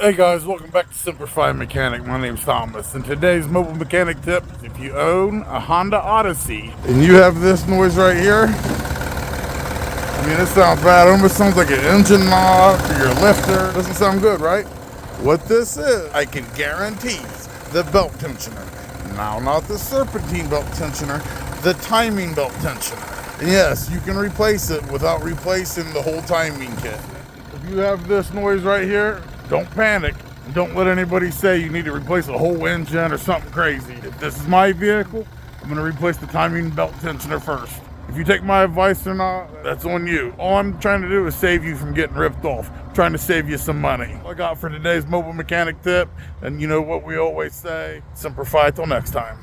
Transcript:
Hey guys, welcome back to Simplify Mechanic. My name's Thomas, and today's mobile mechanic tip is if you own a Honda Odyssey and you have this noise right here, I mean, it sounds bad. It almost sounds like an engine knock or your lifter. It doesn't sound good, right? What this is, I can guarantee, the belt tensioner. Now, not the serpentine belt tensioner, the timing belt tensioner. And yes, you can replace it without replacing the whole timing kit. If you have this noise right here, don't panic. Don't let anybody say you need to replace a whole engine or something crazy. If this is my vehicle, I'm going to replace the timing belt tensioner first. If you take my advice or not, that's on you. All I'm trying to do is save you from getting ripped off. I'm trying to save you some money. All I got for today's mobile mechanic tip, and you know what we always say, simplify till next time.